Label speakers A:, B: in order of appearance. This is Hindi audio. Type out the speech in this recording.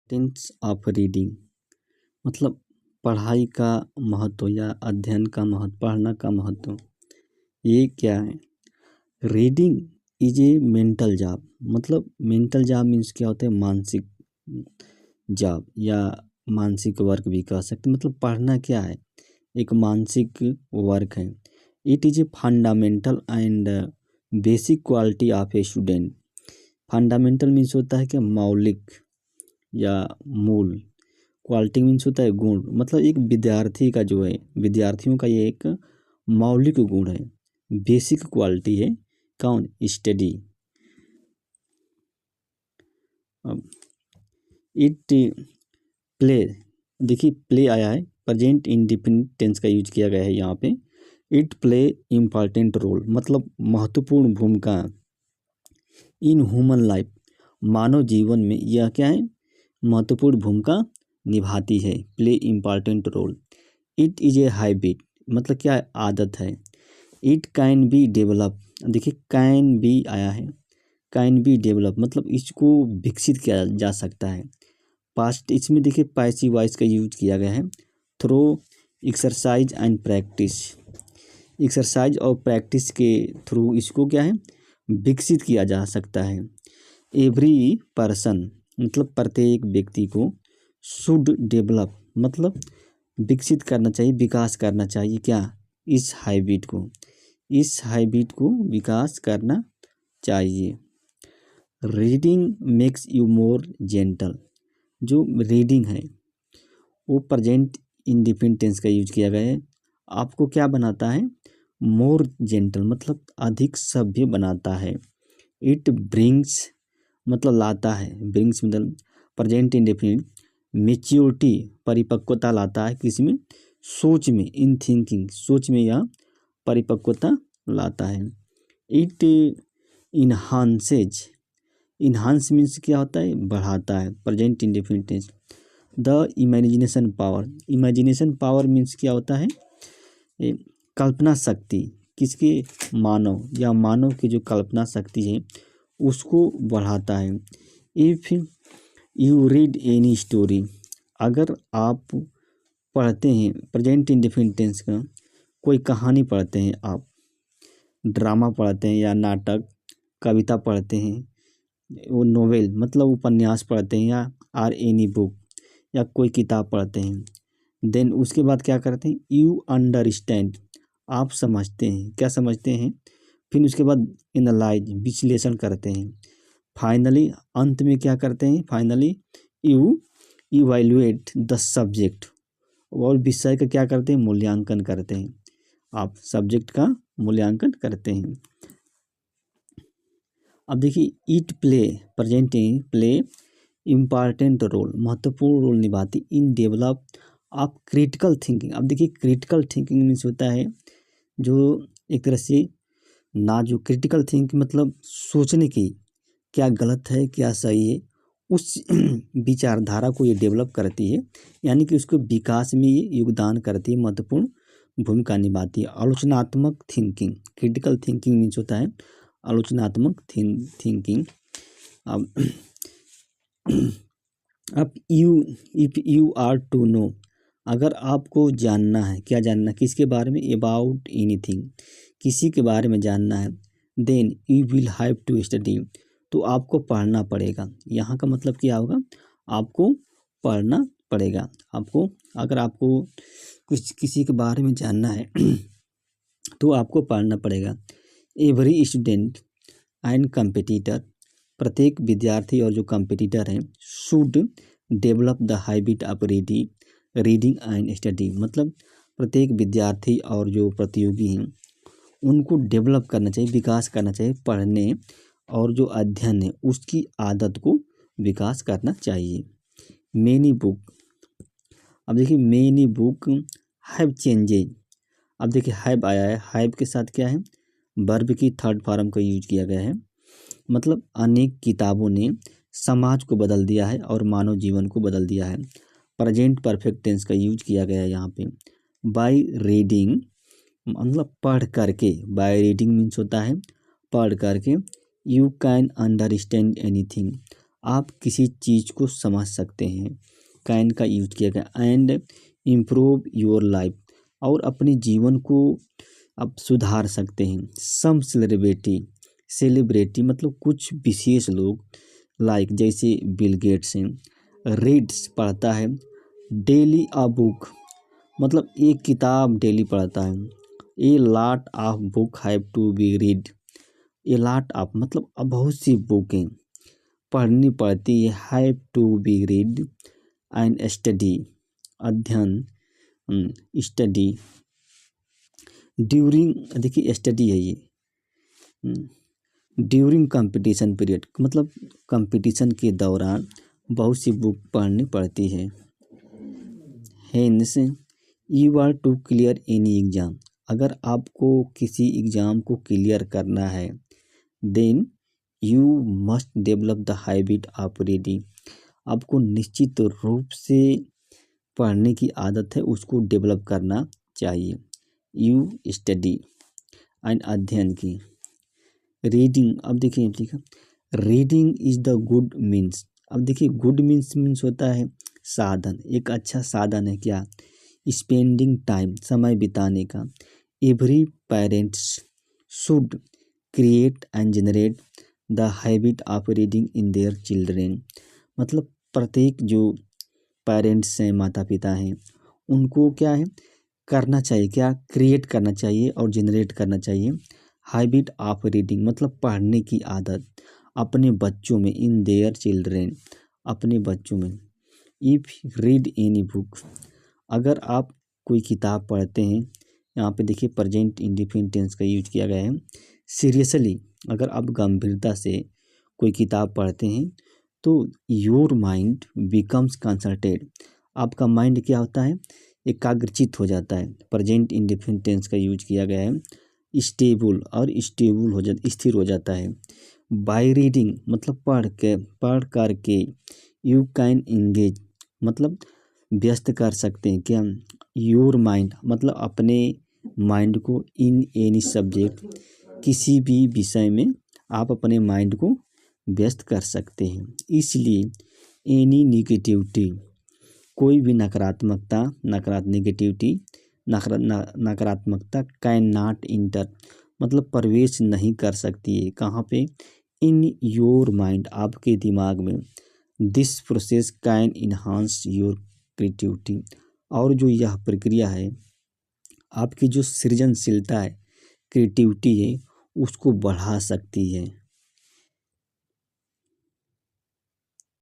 A: इम्पोर्टेंस ऑफ रीडिंग मतलब पढ़ाई का महत्व या अध्ययन का महत्व, पढ़ना का महत्व। ये क्या है? Reading is a mental job. मतलब मेंटल जॉब मीन्स क्या होता है? मानसिक जॉब या मानसिक वर्क भी कह सकते। मतलब पढ़ना क्या है? एक मानसिक वर्क है। It is a fundamental and basic quality of a student. Fundamental means होता है कि मौलिक या मूल। क्वालिटी मीन्स होता है गुण। मतलब एक विद्यार्थी का जो है, विद्यार्थियों का ये एक मौलिक गुण है, बेसिक क्वालिटी है। कौन? स्टडी। अब इट प्ले, देखिए प्ले आया है, प्रेजेंट इंडिफिनिट टेंस का यूज किया गया है यहाँ पे। इट प्ले इम्पॉर्टेंट रोल, मतलब महत्वपूर्ण भूमिका इन ह्यूमन लाइफ, मानव जीवन में यह क्या है? महत्वपूर्ण भूमिका निभाती है। Play important role. It is a habit, मतलब क्या है? आदत है। इट कैन बी डेवलप, देखिए कैन बी आया है, कैन बी डेवलप मतलब इसको विकसित किया जा सकता है। पास्ट, इसमें देखिए पैसिव वॉइस का यूज किया गया है। Through exercise and practice, exercise और प्रैक्टिस के थ्रू इसको क्या है? विकसित किया जा सकता है। एवरी पर्सन, मतलब प्रत्येक व्यक्ति को शुड डेवलप, मतलब विकसित करना चाहिए, विकास करना चाहिए। क्या? इस हैबिट को, इस हैबिट को विकास करना चाहिए। Reading makes you more gentle, जो रीडिंग है वो प्रेजेंट इंडिफिनिट टेंस का यूज किया गया है। आपको क्या बनाता है? मोर जेंटल, मतलब अधिक सभ्य बनाता है। इट ब्रिंग्स, मतलब लाता है, ब्रिंग्स मतलब प्रेजेंट इंडेफिनिट। मेच्योरिटी, परिपक्वता लाता है किसमें? सोच में। इन थिंकिंग, सोच में यह परिपक्वता लाता है। इट इन्हांसेज, इन्हांस मीन्स क्या होता है? बढ़ाता है, present indefinite tense. The imagination power, imagination power means क्या होता है? कल्पना शक्ति, किसके? मानव, या मानव की जो कल्पना शक्ति है उसको बढ़ाता है। If you read any story, अगर आप पढ़ते हैं, प्रेजेंट इंडेफिनिट टेंस का, कोई कहानी पढ़ते हैं आप, ड्रामा पढ़ते हैं या नाटक, कविता पढ़ते हैं, वो नोवेल मतलब उपन्यास पढ़ते हैं, या आर एनी बुक, या कोई किताब पढ़ते हैं, देन उसके बाद क्या करते हैं? यू अंडरस्टैंड, आप समझते हैं। क्या समझते हैं? फिर उसके बाद एनालाइज, विश्लेषण करते हैं। फाइनली, अंत में क्या करते हैं? Finally you evaluate the subject, और विषय का क्या करते हैं? मूल्यांकन करते हैं। आप सब्जेक्ट का मूल्यांकन करते हैं। अब देखिए it play, present play important role, महत्वपूर्ण रोल निभाती in develop of critical thinking. अब देखिए क्रिटिकल थिंकिंग मीन्स होता है जो एक तरह से ना, जो क्रिटिकल थिंकिंग मतलब सोचने की, क्या गलत है क्या सही है, उस विचारधारा को ये डेवलप करती है, यानी कि उसको विकास में ये योगदान करती है, महत्वपूर्ण भूमिका निभाती है। आलोचनात्मक थिंकिंग, क्रिटिकल थिंकिंग मीन्स होता है आलोचनात्मक थिंकिंग। अब अब if you are to know, अगर आपको जानना है, क्या जानना? किसके बारे में? अबाउट एनीथिंग, किसी के बारे में जानना है, then you will have to study, तो आपको पढ़ना पड़ेगा। यहाँ का मतलब क्या होगा? आपको पढ़ना पड़ेगा। आपको, अगर आपको कुछ किसी के बारे में जानना है तो आपको पढ़ना पड़ेगा। एवरी स्टूडेंट एंड कंपटीटर, प्रत्येक विद्यार्थी और जो कंपटीटर हैं, should develop the habit of reading and study, मतलब प्रत्येक विद्यार्थी और जो प्रतियोगी हैं उनको डेवलप करना चाहिए, विकास करना चाहिए, पढ़ने और जो अध्ययन है उसकी आदत को विकास करना चाहिए। मेनी बुक, अब देखिए मेनी बुक हैव चेंजेज, अब देखिए हैव आया है, हैव के साथ क्या है? वर्ब की थर्ड फॉर्म का यूज किया गया है। मतलब अनेक किताबों ने समाज को बदल दिया है और मानव जीवन को बदल दिया है। प्रेजेंट परफेक्ट टेंस का यूज किया गया है यहाँ पे। बाय रीडिंग, मतलब पढ़ करके, बाय रीडिंग मीन्स होता है पढ़ करके। यू कैन अंडरस्टैंड एनीथिंग, आप किसी चीज़ को समझ सकते हैं, कैन का यूज किया गया। एंड इम्प्रूव योर लाइफ, और अपने जीवन को आप सुधार सकते हैं। सम सेलिब्रिटी मतलब कुछ विशेष लोग, लाइक जैसे बिल गेट्स हैं, रीड्स पढ़ता है डेली अ बुक, मतलब एक किताब डेली पढ़ता है। A lot of book have to be read, a lot of मतलब अब बहुत सी बुकें पढ़नी पड़ती है। Have to be read and study, अध्ययन, स्टडी ड्यूरिंग, देखिए स्टडी है ये, ड्यूरिंग कंपटीशन पीरियड, मतलब कंपटीशन के दौरान बहुत सी बुक पढ़नी पड़ती है। Hence you are to clear any exam, अगर आपको किसी एग्ज़ाम को क्लियर करना है, then you must develop the habit of reading, आपको निश्चित रूप से पढ़ने की आदत है उसको डेवलप करना चाहिए। यू स्टडी एंड अध्ययन की। रीडिंग, अब देखिए लिखा reading is the good means, अब देखिए गुड मीन्स होता है साधन, एक अच्छा साधन है क्या, स्पेंडिंग टाइम, समय बिताने का। Every parents should create and generate the habit of reading in their children, मतलब प्रत्येक जो पेरेंट्स हैं, माता पिता हैं, उनको क्या है करना चाहिए, क्या क्रिएट करना चाहिए और जनरेट करना चाहिए हैबिट ऑफ रीडिंग, मतलब पढ़ने की आदत अपने बच्चों में, इन देयर चिल्ड्रेन, अपने बच्चों में। इफ़ रीड एनी बुक, अगर आप कोई किताब पढ़ते हैं, यहाँ पे देखिए प्रेजेंट इंडेफिनिट टेंस का यूज किया गया है। सीरियसली, अगर आप गंभीरता से कोई किताब पढ़ते हैं तो योर माइंड बिकम्स कंसल्टेड, आपका माइंड क्या होता है, एकाग्रचित हो जाता है। प्रेजेंट इंडेफिनिट टेंस का यूज किया गया है। स्टेबल, और स्टेबल हो जाता, स्थिर हो जाता है। बाय रीडिंग मतलब पढ़ करके। यू कैन इंगेज मतलब व्यस्त कर सकते हैं क्या, योर माइंड मतलब अपने माइंड को, इन एनी सब्जेक्ट, किसी भी विषय में आप अपने माइंड को व्यस्त कर सकते हैं। इसलिए एनी निगेटिविटी, कोई भी नकारात्मकता कैन नॉट इंटर मतलब प्रवेश नहीं कर सकती है, कहाँ पे, इन योर माइंड, आपके दिमाग में। This process can enhance your creativity, और जो यह प्रक्रिया है आपकी जो सृजनशीलता है, क्रिएटिविटी है, उसको बढ़ा सकती है।